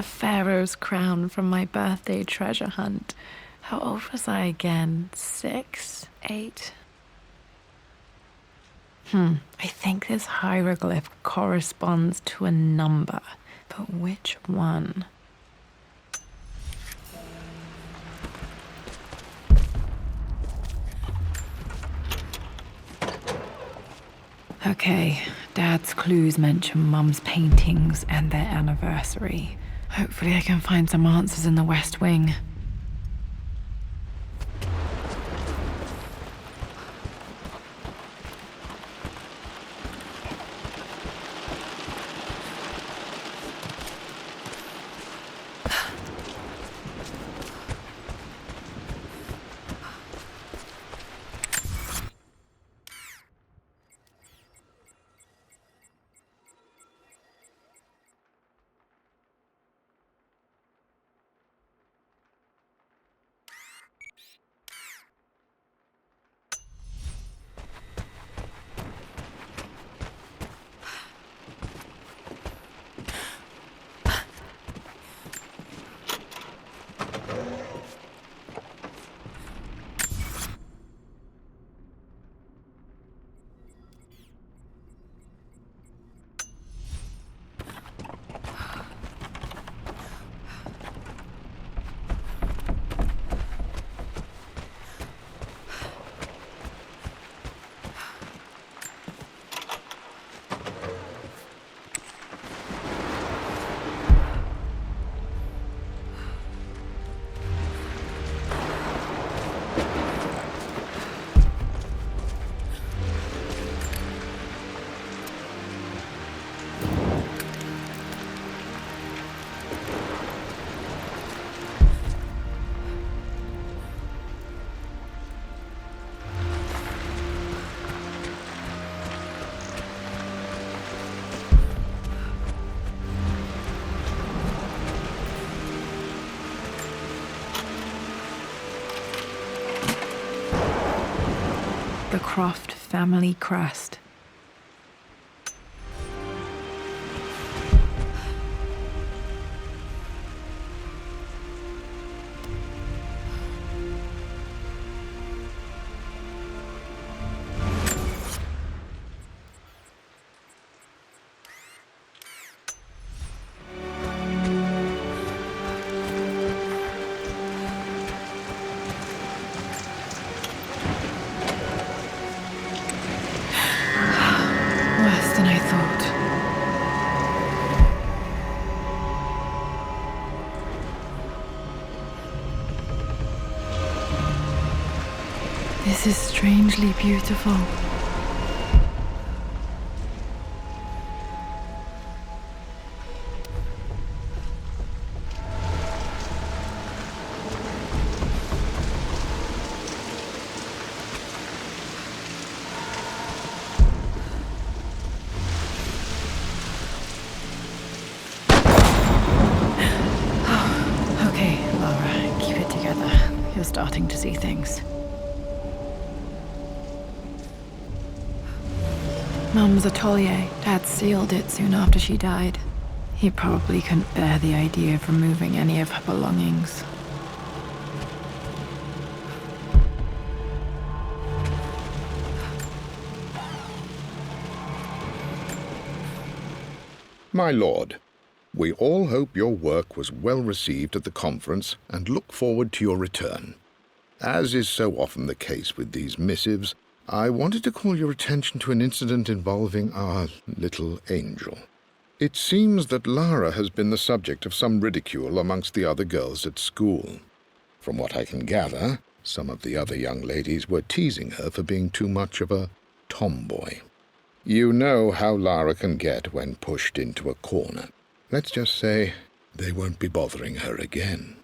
the Pharaoh's crown from my birthday treasure hunt. How old was I again? 6? 8? I think this hieroglyph corresponds to a number, but which one? Okay, Dad's clues mention Mum's paintings and their anniversary. Hopefully I can find some answers in the West Wing. The Croft family crest. Worse than I thought. This is strangely beautiful. Okay, Laura, keep it together. You're starting to see things. Mum's atelier. Dad sealed it soon after she died. He probably couldn't bear the idea of removing any of her belongings. My lord, we all hope your work was well received at the conference and look forward to your return. As is so often the case with these missives, I wanted to call your attention to an incident involving our little angel. It seems that Lara has been the subject of some ridicule amongst the other girls at school. From what I can gather, some of the other young ladies were teasing her for being too much of a tomboy. You know how Lara can get when pushed into a corner. Let's just say they won't be bothering her again.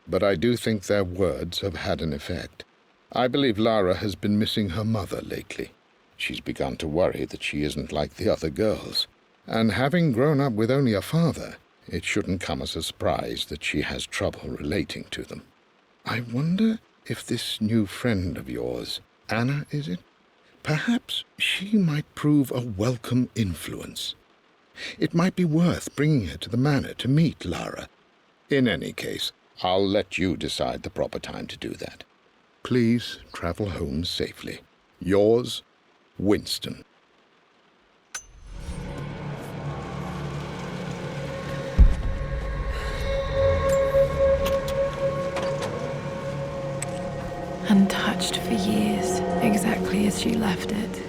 But I do think their words have had an effect. I believe Lara has been missing her mother lately. She's begun to worry that she isn't like the other girls. And having grown up with only a father, it shouldn't come as a surprise that she has trouble relating to them. I wonder if this new friend of yours, Anna, is it? Perhaps she might prove a welcome influence. It might be worth bringing her to the manor to meet Lara In any case, I'll let you decide the proper time to do that. Please travel home safely. Yours, Winston. Untouched for years, exactly as she left it.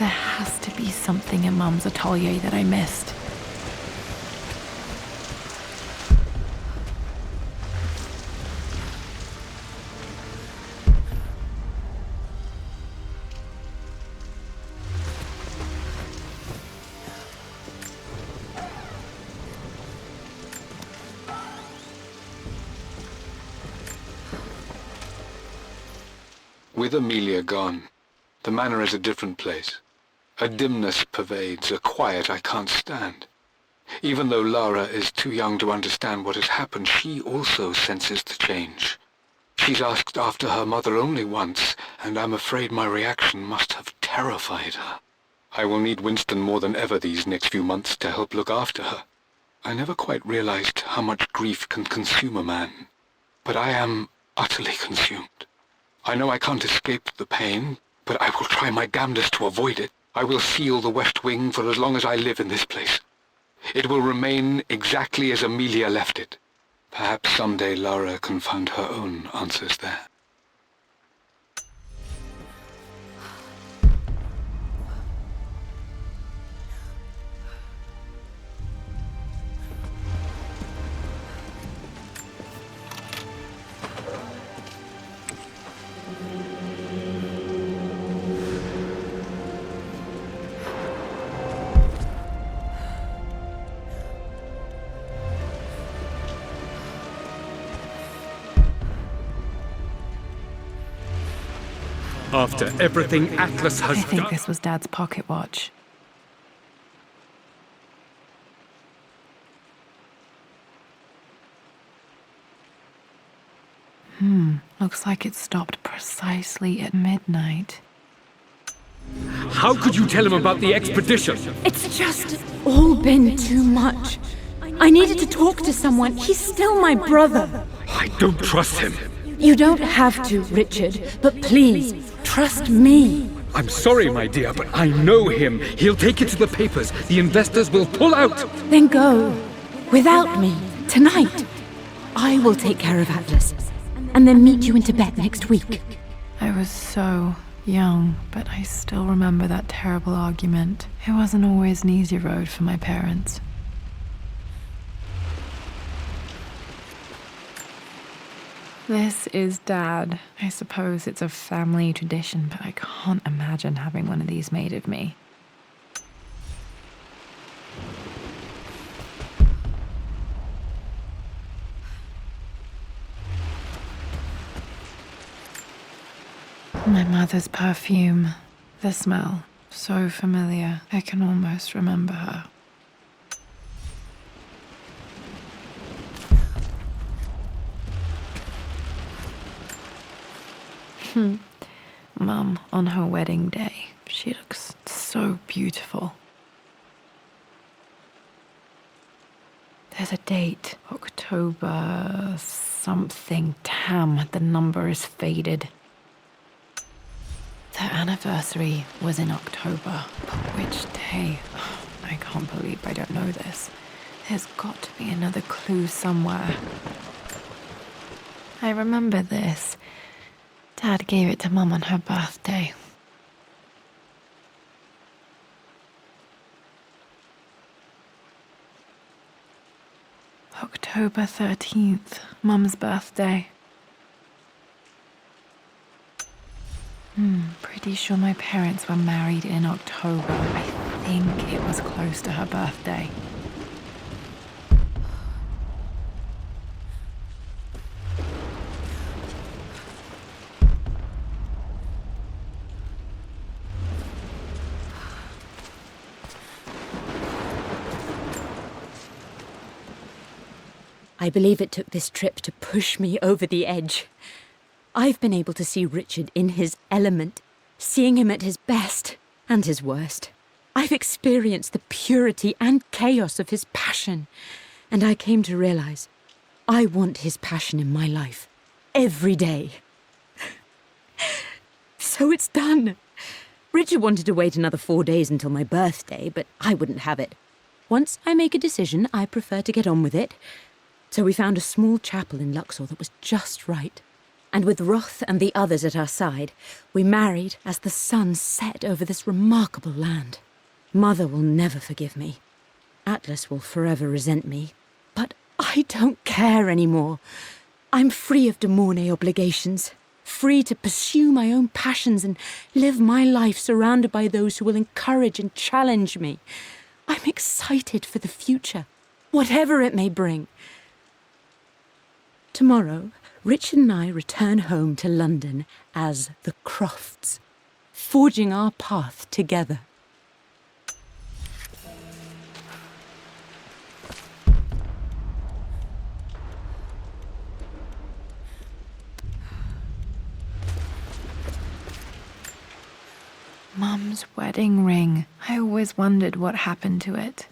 There has to be something in Mum's atelier that I missed. With Amelia gone, the manor is a different place. A dimness pervades, a quiet I can't stand. Even though Lara is too young to understand what has happened, she also senses the change. She's asked after her mother only once, and I'm afraid my reaction must have terrified her. I will need Winston more than ever these next few months to help look after her. I never quite realized how much grief can consume a man, but I am utterly consumed. I know I can't escape the pain, but I will try my damnedest to avoid it. I will seal the West Wing for as long as I live in this place. It will remain exactly as Amelia left it. Perhaps someday Lara can find her own answers there. After everything Atlas has I think done... this was Dad's pocket watch. Looks like it stopped precisely at midnight. How could you tell him about the expedition? It's just all been too much. I needed to talk to someone. He's still my brother. I don't trust him. You don't have to, Richard, but please, trust me. I'm sorry, my dear, but I know him. He'll take it to the papers. The investors will pull out. Then go. Without me. Tonight. I will take care of Atlas. And then meet you in Tibet next week. I was so young, but I still remember that terrible argument. It wasn't always an easy road for my parents. This is Dad. I suppose it's a family tradition, but I can't imagine having one of these made of me. My mother's perfume. The smell. So familiar. I can almost remember her. Mum, on her wedding day, she looks so beautiful. There's a date. October something. Damn, the number is faded. Their anniversary was in October, but which day? I can't believe I don't know this. There's got to be another clue somewhere. I remember this. Dad gave it to Mum on her birthday. October 13th, Mum's birthday. Pretty sure my parents were married in October. I think it was close to her birthday. I believe it took this trip to push me over the edge. I've been able to see Richard in his element, seeing him at his best and his worst. I've experienced the purity and chaos of his passion, And I came to realize I want his passion in my life every day. So it's done. Richard wanted to wait another 4 days until my birthday, but I wouldn't have it. Once I make a decision, I prefer to get on with it. So we found a small chapel in Luxor that was just right. And with Roth and the others at our side, we married as the sun set over this remarkable land. Mother will never forgive me. Atlas will forever resent me. But I don't care anymore. I'm free of de Mornay obligations. Free to pursue my own passions and live my life surrounded by those who will encourage and challenge me. I'm excited for the future, whatever it may bring. Tomorrow, Richard and I return home to London as the Crofts, forging our path together. Mum's wedding ring. I always wondered what happened to it.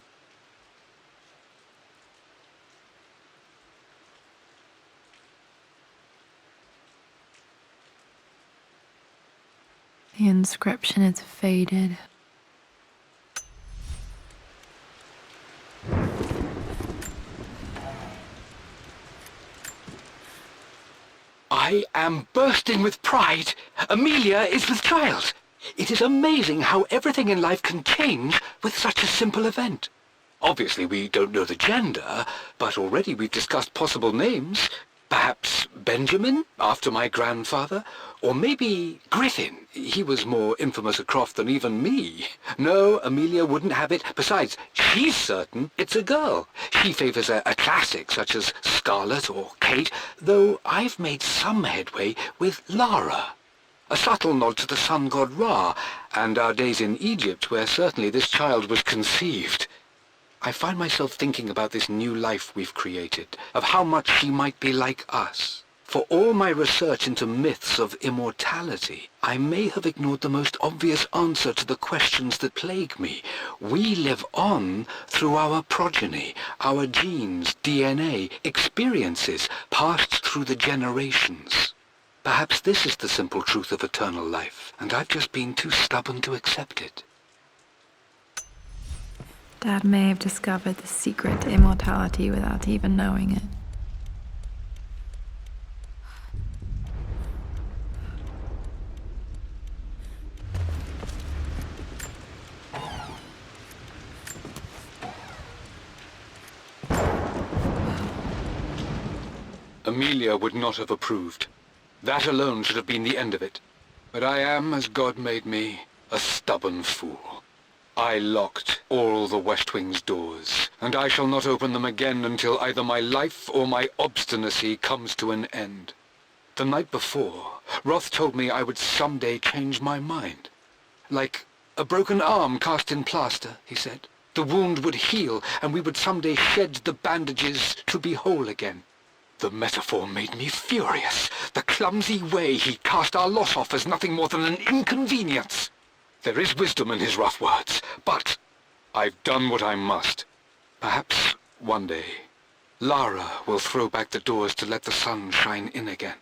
The inscription is faded. I am bursting with pride. Amelia is with child. It is amazing how everything in life can change with such a simple event. Obviously, we don't know the gender, but already we've discussed possible names. Perhaps Benjamin, after my grandfather? Or maybe Griffin. He was more infamous at Croft than even me. No, Amelia wouldn't have it. Besides, she's certain it's a girl. She favours a classic such as Scarlet or Kate, though I've made some headway with Lara. A subtle nod to the sun god Ra, and our days in Egypt, where certainly this child was conceived. I find myself thinking about this new life we've created, of how much she might be like us. For all my research into myths of immortality, I may have ignored the most obvious answer to the questions that plague me. We live on through our progeny, our genes, DNA, experiences, passed through the generations. Perhaps this is the simple truth of eternal life, and I've just been too stubborn to accept it. Dad may have discovered the secret to immortality without even knowing it. Amelia would not have approved. That alone should have been the end of it. But I am, as God made me, a stubborn fool. I locked all the West Wing's doors, and I shall not open them again until either my life or my obstinacy comes to an end. The night before, Roth told me I would someday change my mind. Like a broken arm cast in plaster, he said. The wound would heal, and we would someday shed the bandages to be whole again. The metaphor made me furious. The clumsy way he cast our loss off as nothing more than an inconvenience. There is wisdom in his rough words, but I've done what I must. Perhaps one day, Lara will throw back the doors to let the sun shine in again.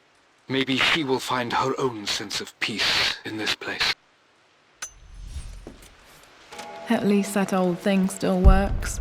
Maybe she will find her own sense of peace in this place. At least that old thing still works.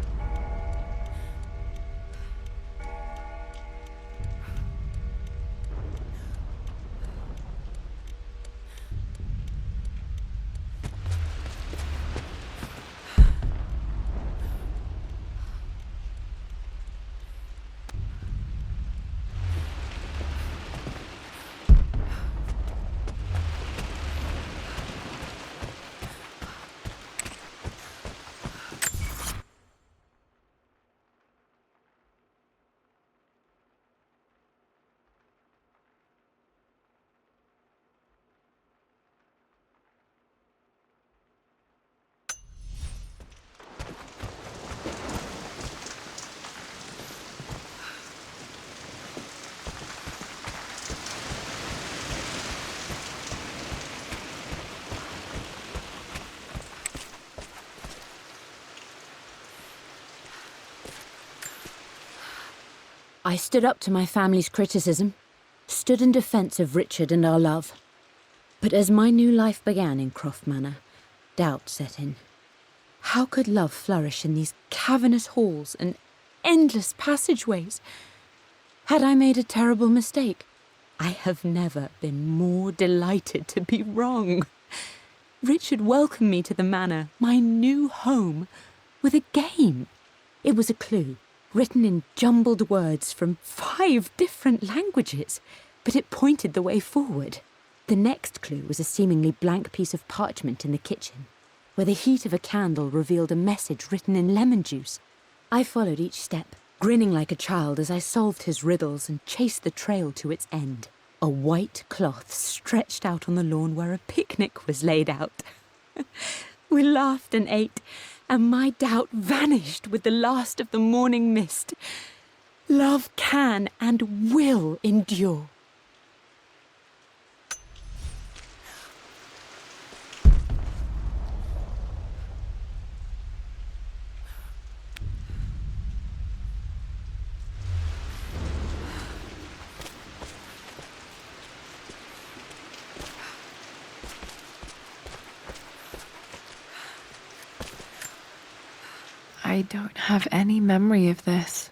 I stood up to my family's criticism, stood in defense of Richard and our love. But as my new life began in Croft Manor, doubt set in. How could love flourish in these cavernous halls and endless passageways? Had I made a terrible mistake? I have never been more delighted to be wrong. Richard welcomed me to the manor, my new home, with a game. It was a clue, written in jumbled words from 5 different languages, but it pointed the way forward. The next clue was a seemingly blank piece of parchment in the kitchen, where the heat of a candle revealed a message written in lemon juice. I followed each step, grinning like a child as I solved his riddles and chased the trail to its end. A white cloth stretched out on the lawn where a picnic was laid out. We laughed and ate, and my doubt vanished with the last of the morning mist. Love can and will endure. I don't have any memory of this.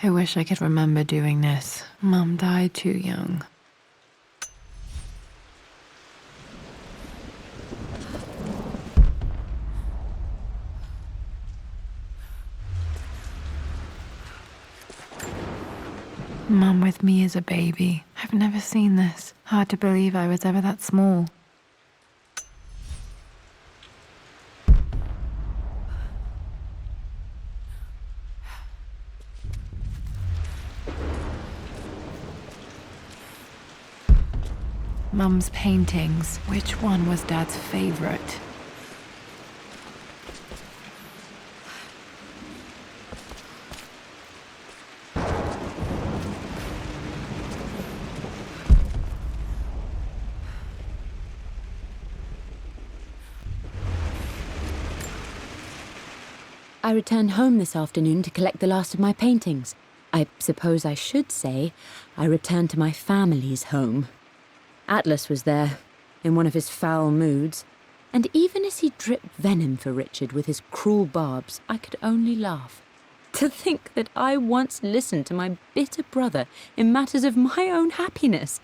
I wish I could remember doing this. Mum died too young. Mum with me as a baby. I've never seen this. Hard to believe I was ever that small. Mum's paintings. Which one was Dad's favorite? I returned home this afternoon to collect the last of my paintings. I suppose I should say I returned to my family's home. Atlas was there, in one of his foul moods, and even as he dripped venom for Richard with his cruel barbs, I could only laugh. To think that I once listened to my bitter brother in matters of my own happiness.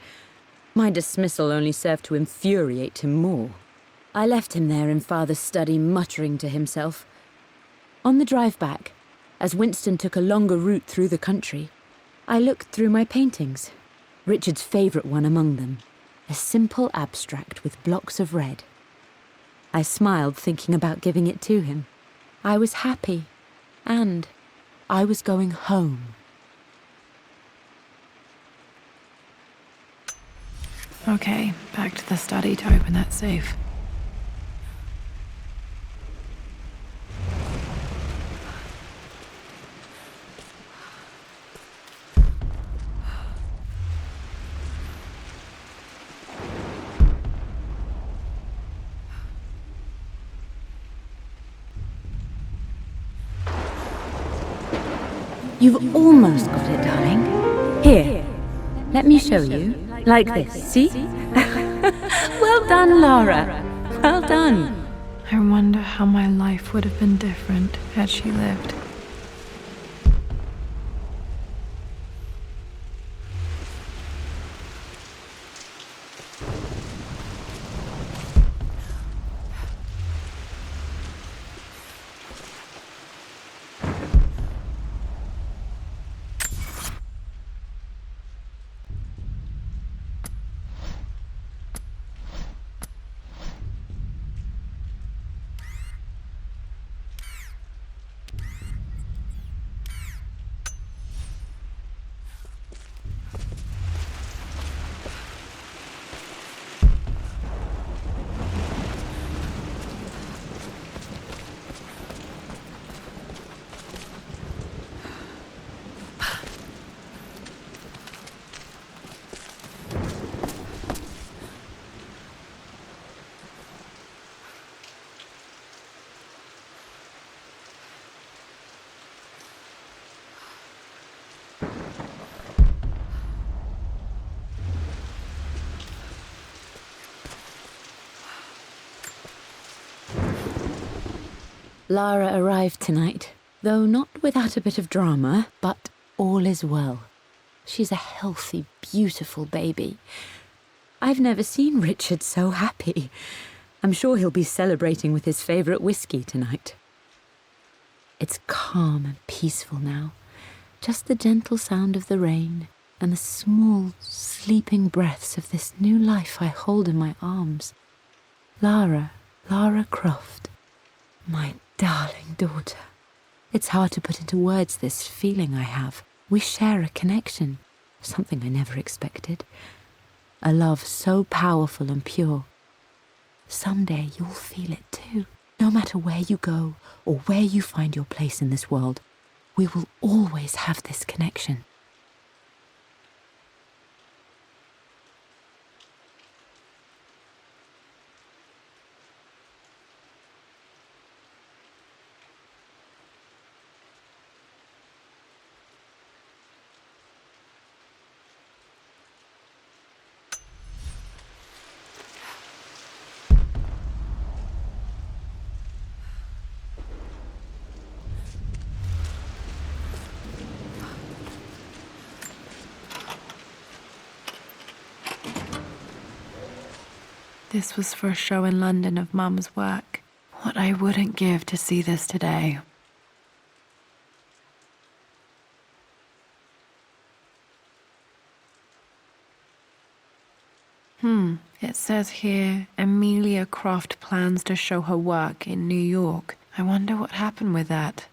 My dismissal only served to infuriate him more. I left him there in Father's study, muttering to himself. On the drive back, as Winston took a longer route through the country, I looked through my paintings, Richard's favourite one among them, a simple abstract with blocks of red. I smiled, thinking about giving it to him. I was happy, and I was going home. Okay, back to the study to open that safe. You've almost got it, darling. Here, let me show you. Like this, see? Well done, Lara. Well done. I wonder how my life would have been different had she lived. Lara arrived tonight, though not without a bit of drama, but all is well. She's a healthy, beautiful baby. I've never seen Richard so happy. I'm sure he'll be celebrating with his favourite whiskey tonight. It's calm and peaceful now. Just the gentle sound of the rain and the small, sleeping breaths of this new life I hold in my arms. Lara Croft, my darling daughter. It's hard to put into words this feeling I have. We share a connection, something I never expected. A love so powerful and pure. Someday you'll feel it too. No matter where you go or where you find your place in this world, we will always have this connection. This was for a show in London of Mum's work. What I wouldn't give to see this today. It says here, Amelia Croft plans to show her work in New York. I wonder what happened with that.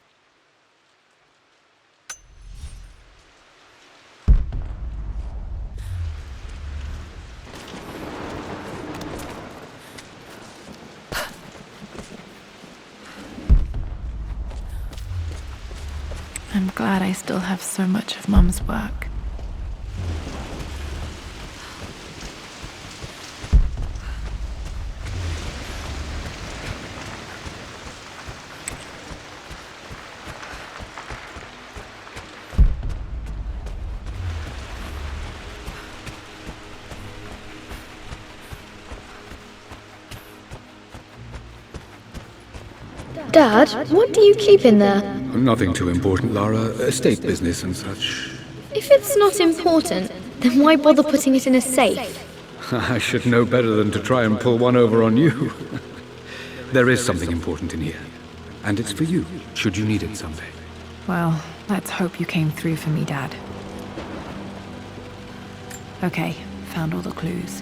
I'm glad I still have so much of Mum's work. Dad, what do you keep in there? Nothing too important, Lara. Estate business and such. If it's not important, then why bother putting it in a safe? I should know better than to try and pull one over on you. There is something important in here. And it's for you, should you need it someday. Well, let's hope you came through for me, Dad. Okay, found all the clues.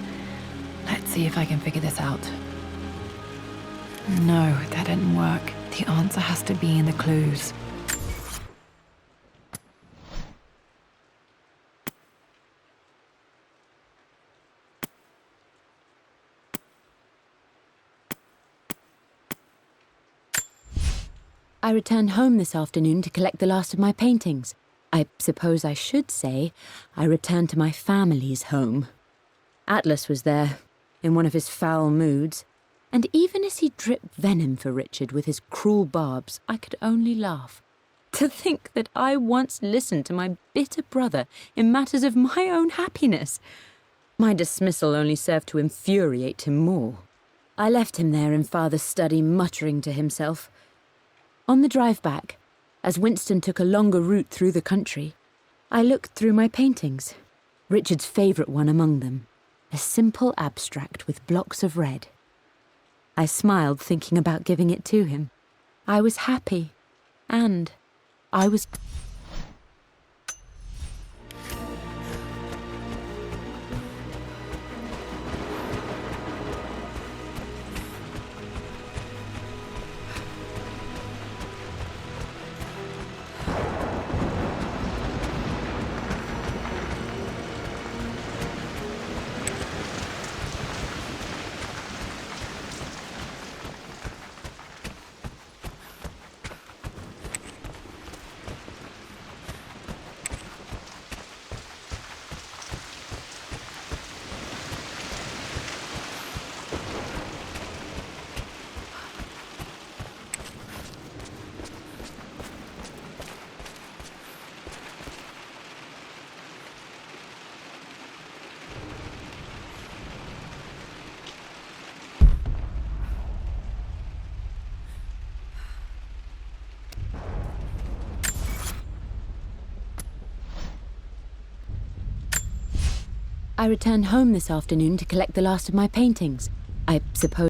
Let's see if I can figure this out. No, that didn't work. The answer has to be in the clues. I returned home this afternoon to collect the last of my paintings. I suppose I should say I returned to my family's home. Atlas was there, in one of his foul moods, and even as he dripped venom for Richard with his cruel barbs, I could only laugh. To think that I once listened to my bitter brother in matters of my own happiness. My dismissal only served to infuriate him more. I left him there in Father's study, muttering to himself. On the drive back, as Winston took a longer route through the country, I looked through my paintings, Richard's favourite one among them, a simple abstract with blocks of red. I smiled, thinking about giving it to him. I was happy, and I was... I returned home this afternoon to collect the last of my paintings. I suppose...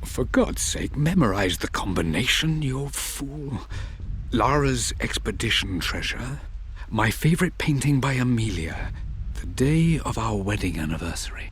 For God's sake, memorize the combination, you fool. Lara's expedition treasure, my favorite painting by Amelia, the day of our wedding anniversary.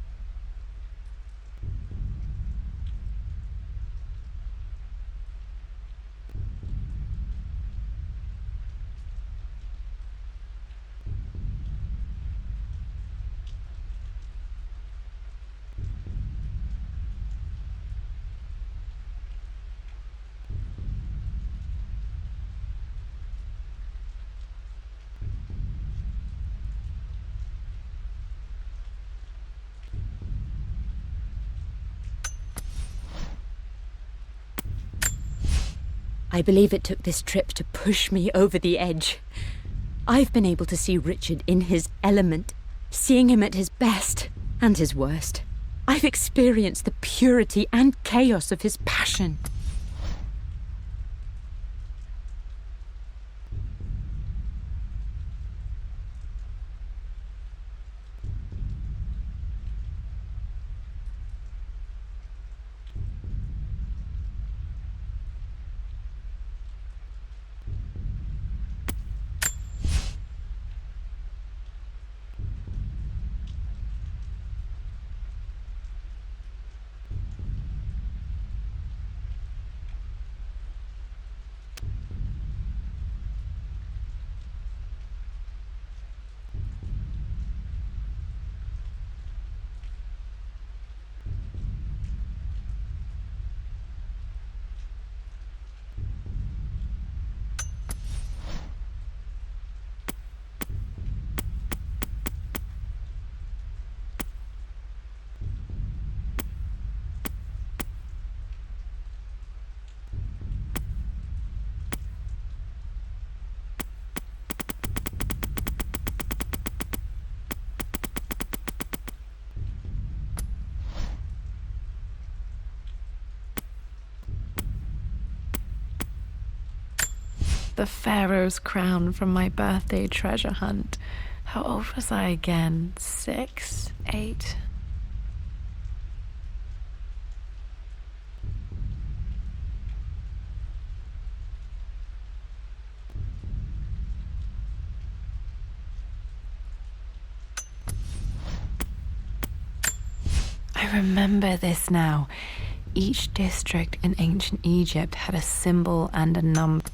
I believe it took this trip to push me over the edge. I've been able to see Richard in his element, seeing him at his best and his worst. I've experienced the purity and chaos of his passion. The Pharaoh's crown from my birthday treasure hunt. How old was I again? 6? 8? I remember this now. Each district in ancient Egypt had a symbol and a number.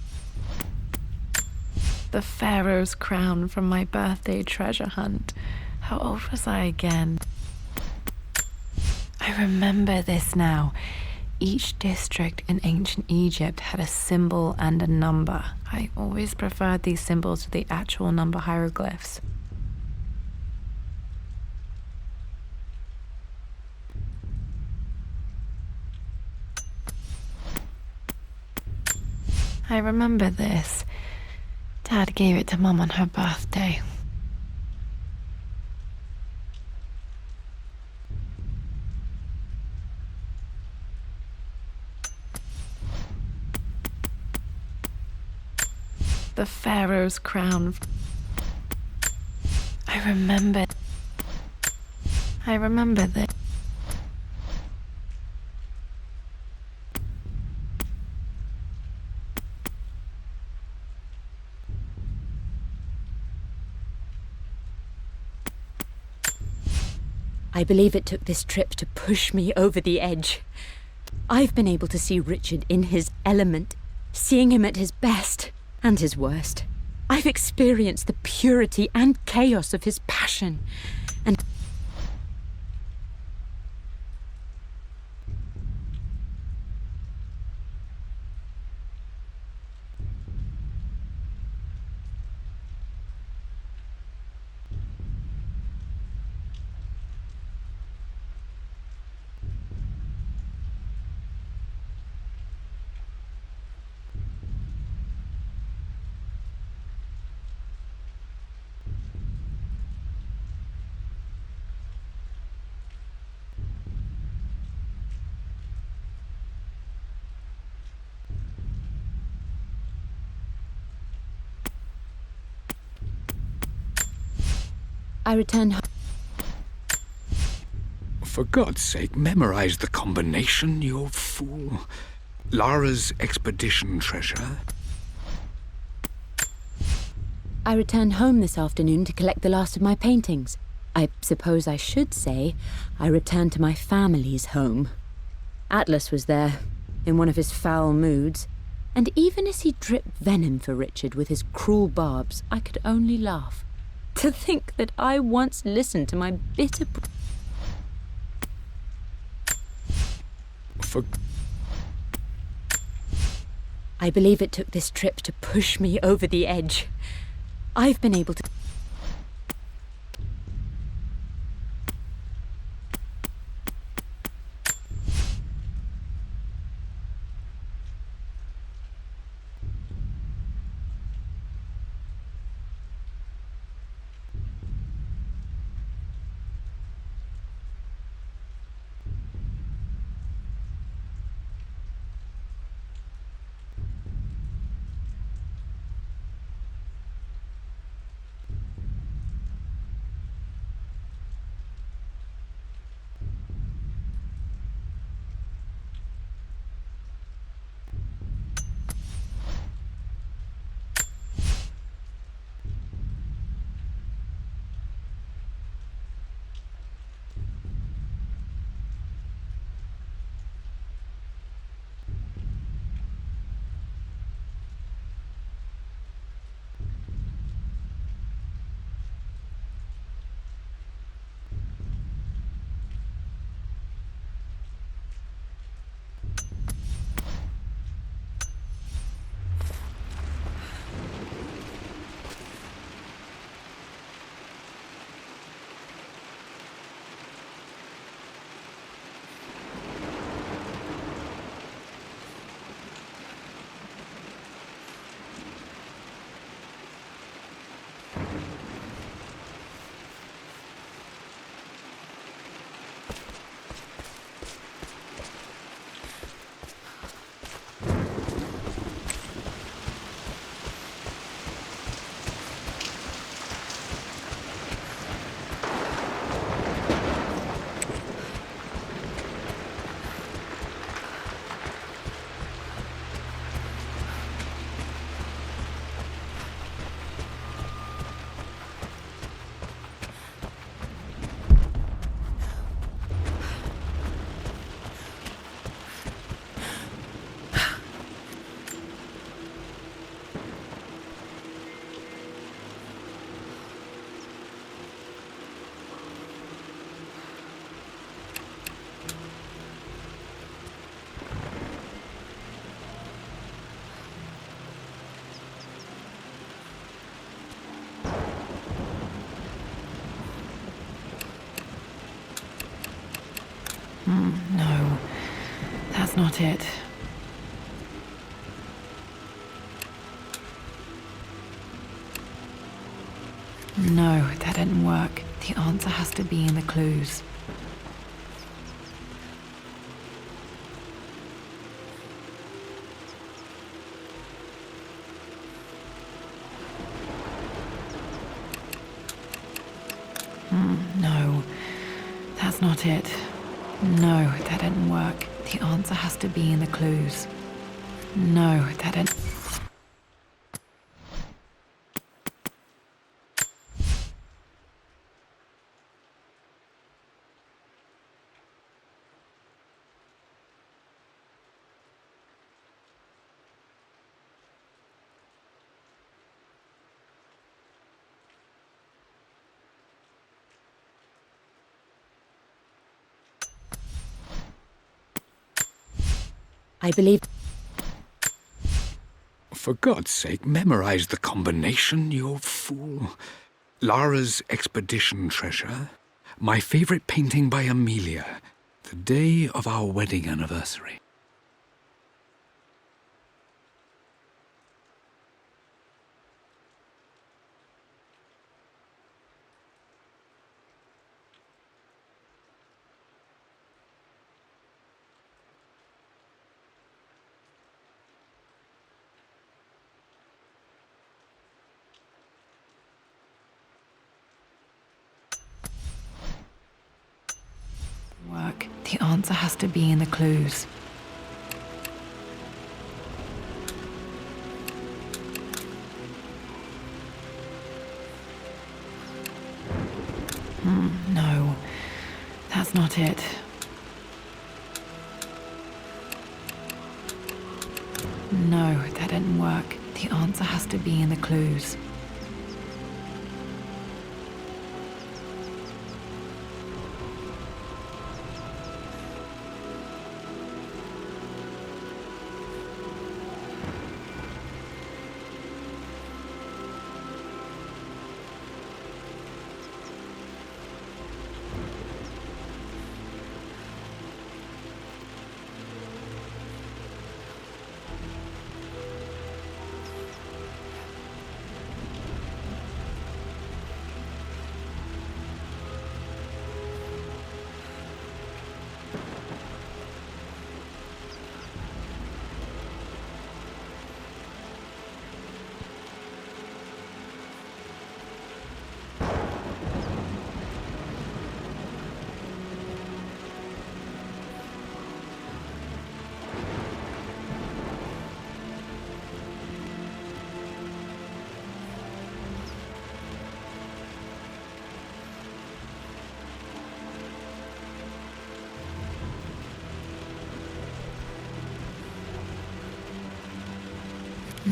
The Pharaoh's crown from my birthday treasure hunt. How old was I again? I remember this now. Each district in ancient Egypt had a symbol and a number. I always preferred these symbols to the actual number hieroglyphs. I remember this. Dad gave it to Mum on her birthday. The Pharaoh's crown. I remember this. I believe it took this trip to push me over the edge. I've been able to see Richard in his element, seeing him at his best and his worst. I've experienced the purity and chaos of his passion, and I returned home. For God's sake, memorize the combination, you fool. Lara's expedition treasure. I returned home this afternoon to collect the last of my paintings. I suppose I should say I returned to my family's home. Atlas was there, in one of his foul moods, and even as he dripped venom for Richard with his cruel barbs, I could only laugh. To think that I once listened to my bitter... I believe it took this trip to push me over the edge. I've been able to... No, that's not it. No, that didn't work. The answer has to be in the clues. No, that's not it. No, that didn't work. The answer has to be in the clues. No, that didn't... I believe... For God's sake, memorize the combination, you fool. Lara's expedition treasure. My favorite painting by Amelia. The day of our wedding anniversary. answer has to be in the clues. No, that's not it. No, that didn't work. The answer has to be in the clues.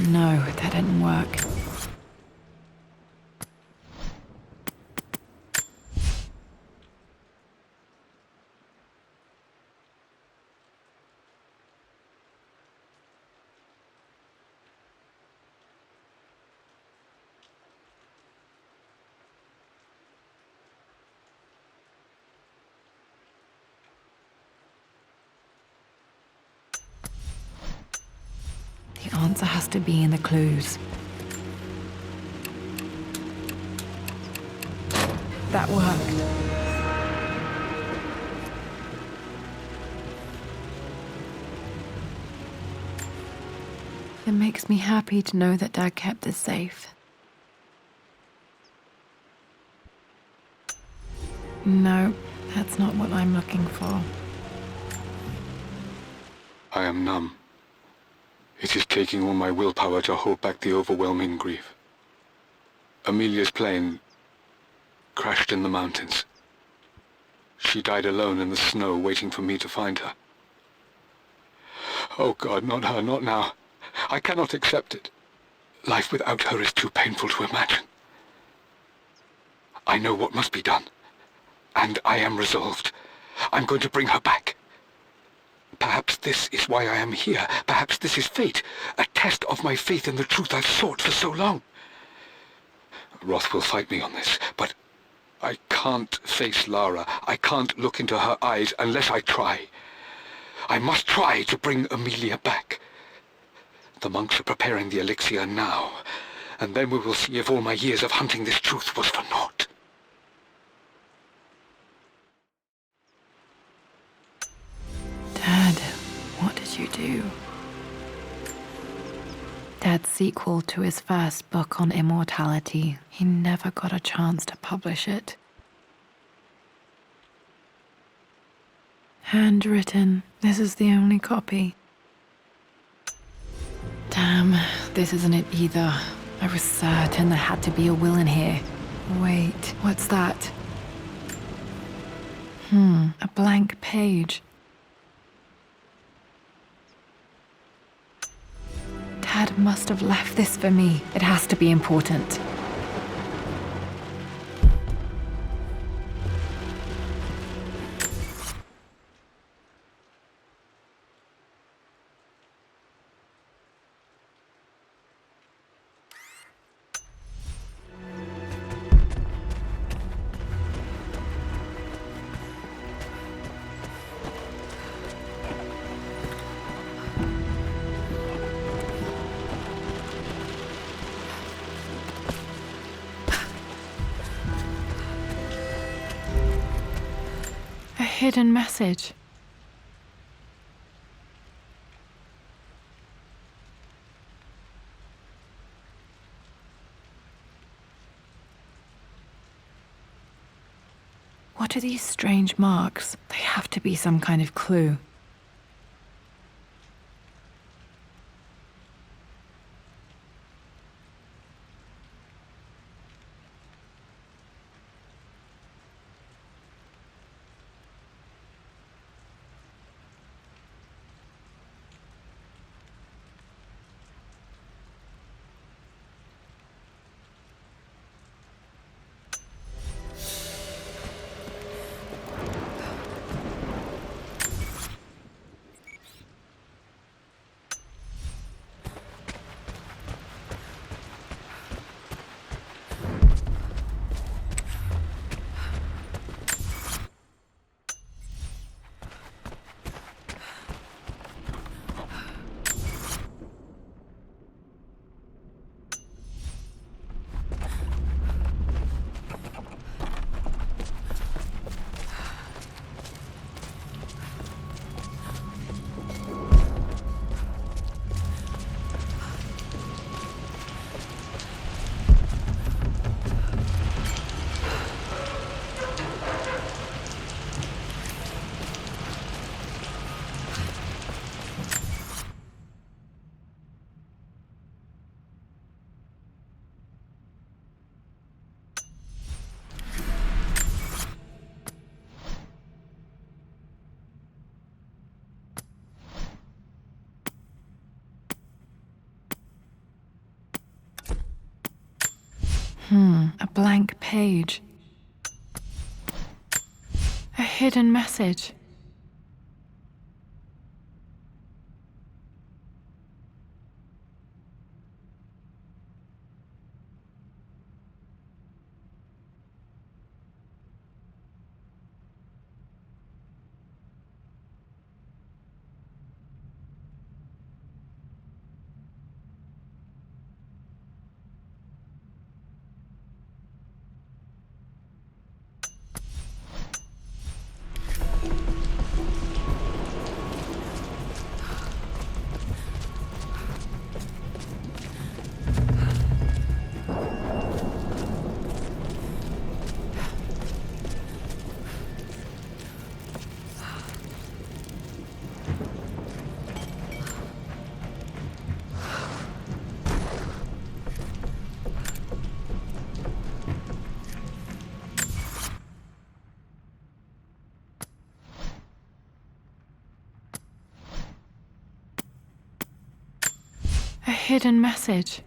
No, that didn't work. The answer has to be in the clues. That worked. It makes me happy to know that Dad kept this safe. No, that's not what I'm looking for. I am numb. It is taking all my willpower to hold back the overwhelming grief. Amelia's plane crashed in the mountains. She died alone in the snow, waiting for me to find her. Oh God, not her, not now. I cannot accept it. Life without her is too painful to imagine. I know what must be done, and I am resolved. I'm going to bring her back. Perhaps this is why I am here. Perhaps this is fate, a test of my faith in the truth I've sought for so long. Roth will fight me on this, but I can't face Lara. I can't look into her eyes unless I try. I must try to bring Amelia back. The monks are preparing the elixir now, and then we will see if all my years of hunting this truth was for naught. Dad, what did you do? Dad's sequel to his first book on immortality, he never got a chance to publish it. Handwritten. This is the only copy. Damn, this isn't it either. I was certain there had to be a will in here. Wait, what's that? A blank page. Dad must have left this for me. It has to be important. A hidden message. What are these strange marks? They have to be some kind of clue. A blank page. A hidden message. A hidden message.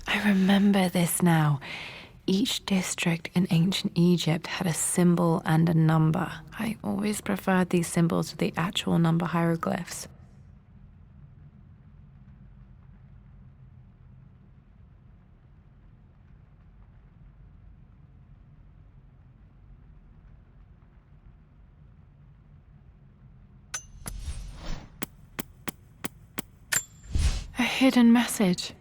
I remember this now. Each district in ancient Egypt had a symbol and a number. I always preferred these symbols to the actual number hieroglyphs. A hidden message.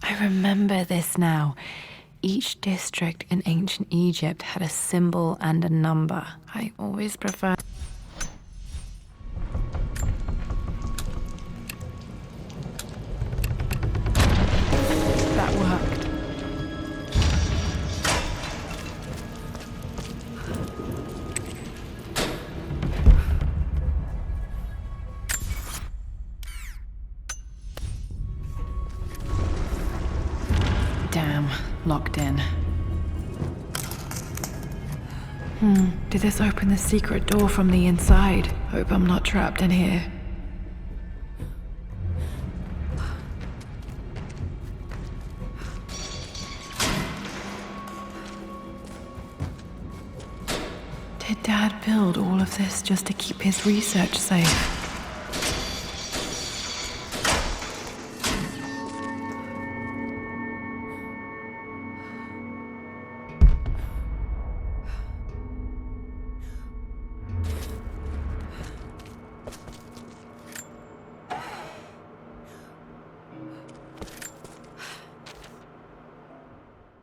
I remember this now. Each district in ancient Egypt had a symbol and a number. I always preferred. That worked. Damn, locked in. Did this open the secret door from the inside? Hope I'm not trapped in here. Did Dad build all of this just to keep his research safe?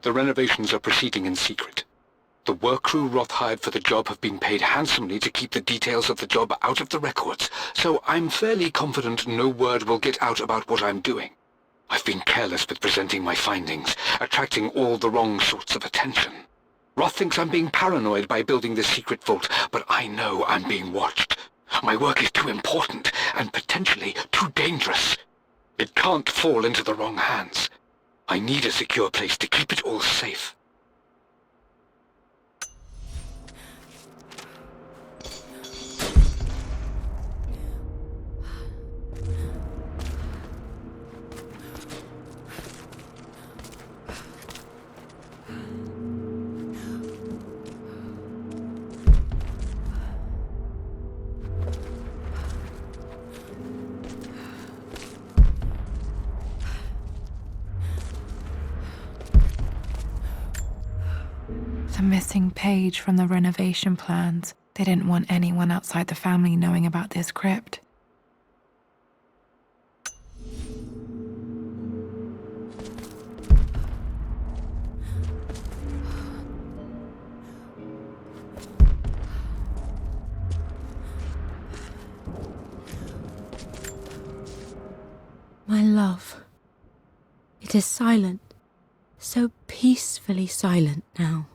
The renovations are proceeding in secret. The work crew Roth hired for the job have been paid handsomely to keep the details of the job out of the records, so I'm fairly confident no word will get out about what I'm doing. I've been careless with presenting my findings, attracting all the wrong sorts of attention. Roth thinks I'm being paranoid by building this secret vault, but I know I'm being watched. My work is too important and potentially too dangerous. It can't fall into the wrong hands. I need a secure place to keep it all safe. The missing page from the renovation plans. They didn't want anyone outside the family knowing about this crypt. My love, it is silent, so peacefully silent now.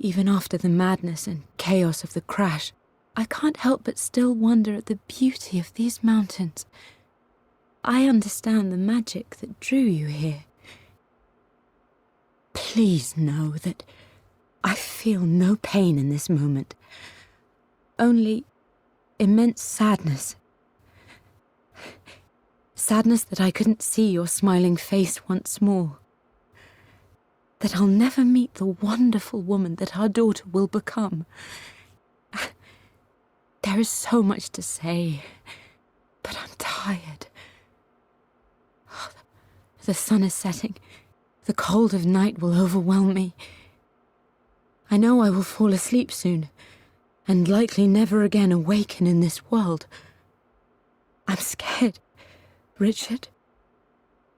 Even after the madness and chaos of the crash, I can't help but still wonder at the beauty of these mountains. I understand the magic that drew you here. Please know that I feel no pain in this moment, only immense sadness. Sadness that I couldn't see your smiling face once more. That I'll never meet the wonderful woman that our daughter will become. There is so much to say, but I'm tired. The sun is setting. The cold of night will overwhelm me. I know I will fall asleep soon, and likely never again awaken in this world. I'm scared. Richard,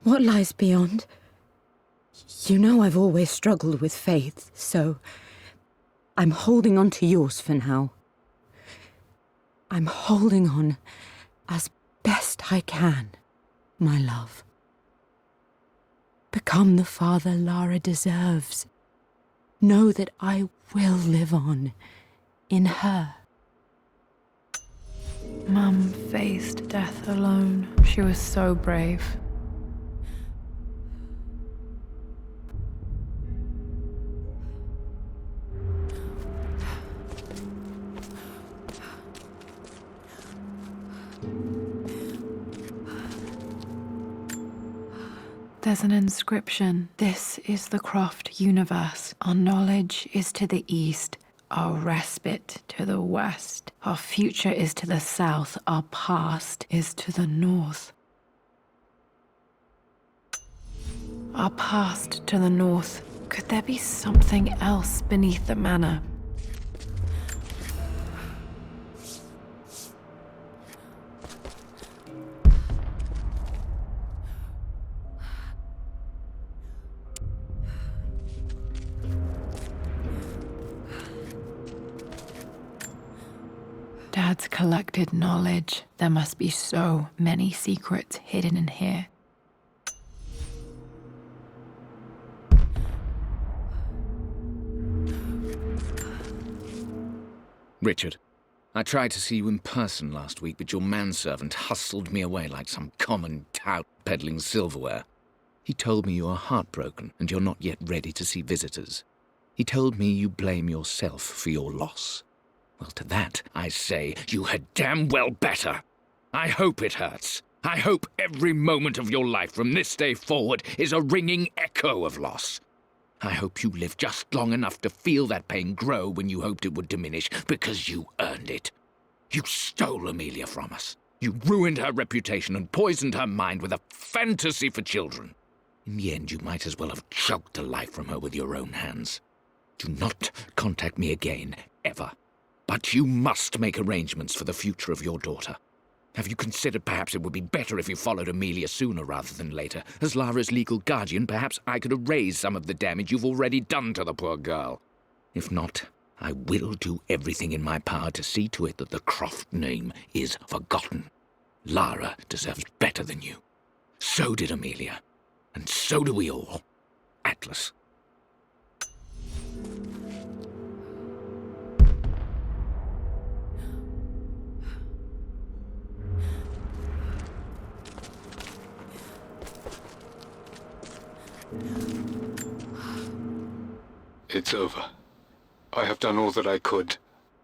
what lies beyond? You know I've always struggled with faith, so I'm holding on to yours for now. I'm holding on as best I can, my love. Become the father Lara deserves. Know that I will live on in her. Mum faced death alone. She was so brave. There's an inscription. This is the Croft universe. Our knowledge is to the east. Our respite to the west. Our future is to the south. Our past is to the north. Our past to the north. Could there be something else beneath the manor? Dad's collected knowledge. There must be so many secrets hidden in here. Richard, I tried to see you in person last week, but your manservant hustled me away like some common tout peddling silverware. He told me you are heartbroken and you're not yet ready to see visitors. He told me you blame yourself for your loss. Well, to that, I say, you had damn well better. I hope it hurts. I hope every moment of your life from this day forward is a ringing echo of loss. I hope you live just long enough to feel that pain grow when you hoped it would diminish, because you earned it. You stole Amelia from us. You ruined her reputation and poisoned her mind with a fantasy for children. In the end, you might as well have choked the life from her with your own hands. Do not contact me again, ever. But you must make arrangements for the future of your daughter. Have you considered perhaps it would be better if you followed Amelia sooner rather than later? As Lara's legal guardian, perhaps I could erase some of the damage you've already done to the poor girl. If not, I will do everything in my power to see to it that the Croft name is forgotten. Lara deserves better than you. So did Amelia. And so do we all. Atlas. It's over. I have done all that I could,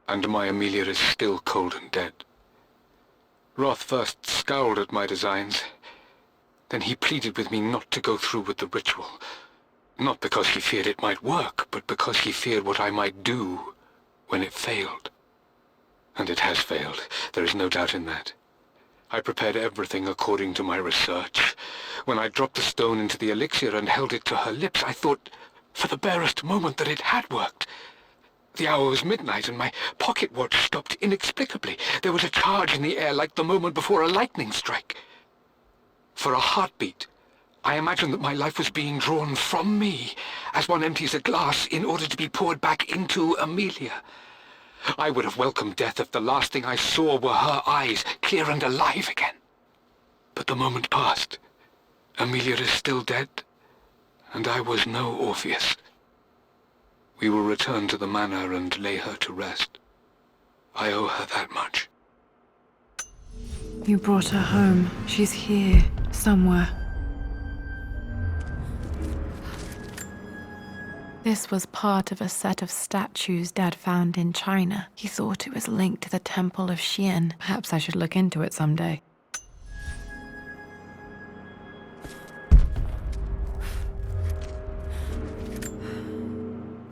and my Amelia is still cold and dead. Roth first scowled at my designs. Then he pleaded with me not to go through with the ritual. Not because he feared it might work, but because he feared what I might do when it failed. And it has failed. There is no doubt in that. I prepared everything according to my research. When I dropped the stone into the elixir and held it to her lips, I thought for the barest moment that it had worked. The hour was midnight, and my pocket watch stopped inexplicably. There was a charge in the air like the moment before a lightning strike. For a heartbeat, I imagined that my life was being drawn from me, as one empties a glass in order to be poured back into Amelia. I would have welcomed death if the last thing I saw were her eyes, clear and alive again. But the moment passed. Amelia is still dead, and I was no Orpheus. We will return to the Manor and lay her to rest. I owe her that much. You brought her home. She's here, somewhere. This was part of a set of statues Dad found in China. He thought it was linked to the Temple of Xian. Perhaps I should look into it someday.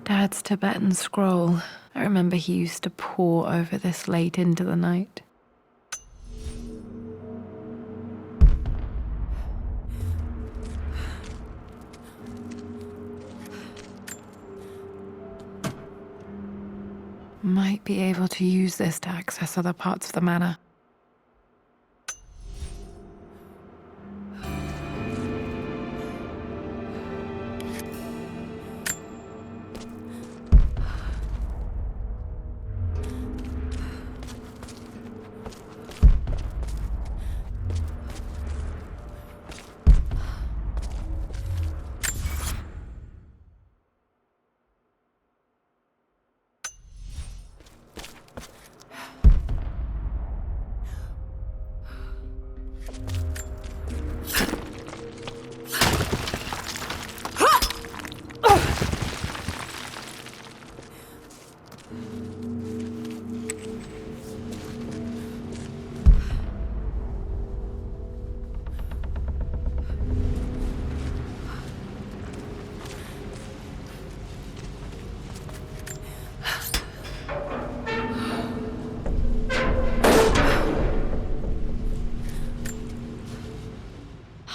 Dad's Tibetan scroll. I remember he used to pore over this late into the night. Might be able to use this to access other parts of the manor.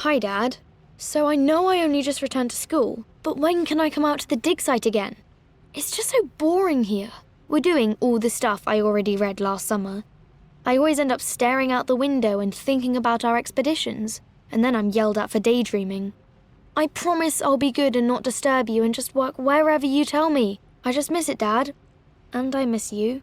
Hi, Dad. So I know I only just returned to school, but when can I come out to the dig site again? It's just so boring here. We're doing all the stuff I already read last summer. I always end up staring out the window and thinking about our expeditions, and then I'm yelled at for daydreaming. I promise I'll be good and not disturb you and just work wherever you tell me. I just miss it, Dad. And I miss you.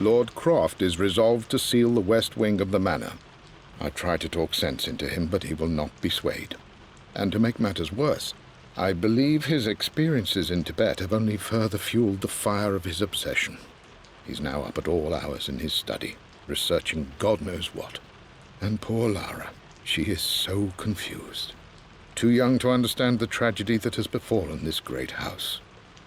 Lord Croft is resolved to seal the west wing of the manor. I try to talk sense into him, but he will not be swayed. And to make matters worse, I believe his experiences in Tibet have only further fueled the fire of his obsession. He's now up at all hours in his study, researching God knows what. And poor Lara, she is so confused. Too young to understand the tragedy that has befallen this great house.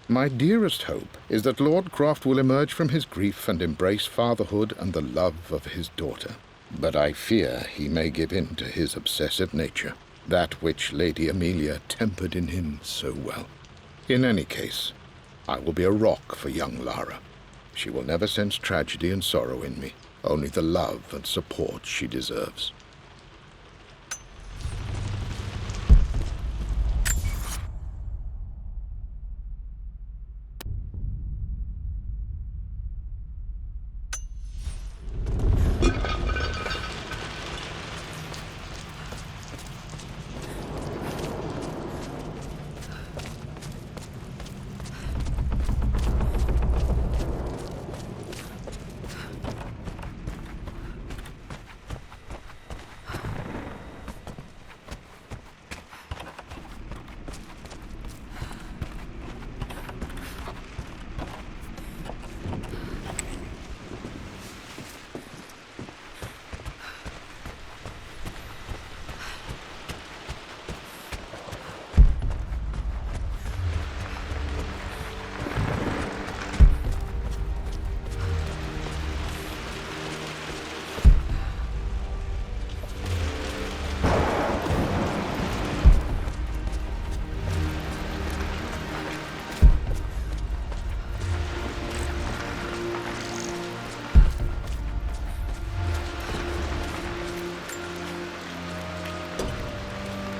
My dearest hope is that Lord Croft will emerge from his grief and embrace fatherhood and the love of his daughter. But I fear he may give in to his obsessive nature, that which Lady Amelia tempered in him so well. In any case, I will be a rock for young Lara. She will never sense tragedy and sorrow in me, only the love and support she deserves.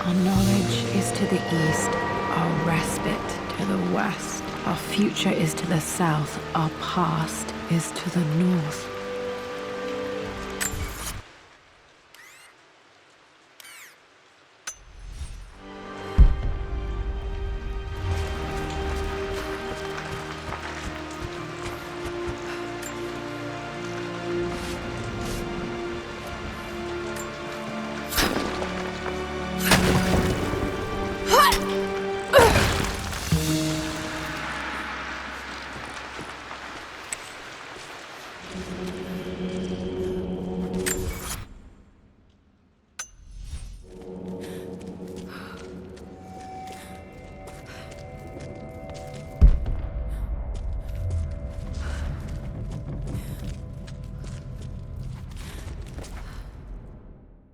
Our knowledge is to the east, our respite to the west. Our future is to the south, our past is to the north.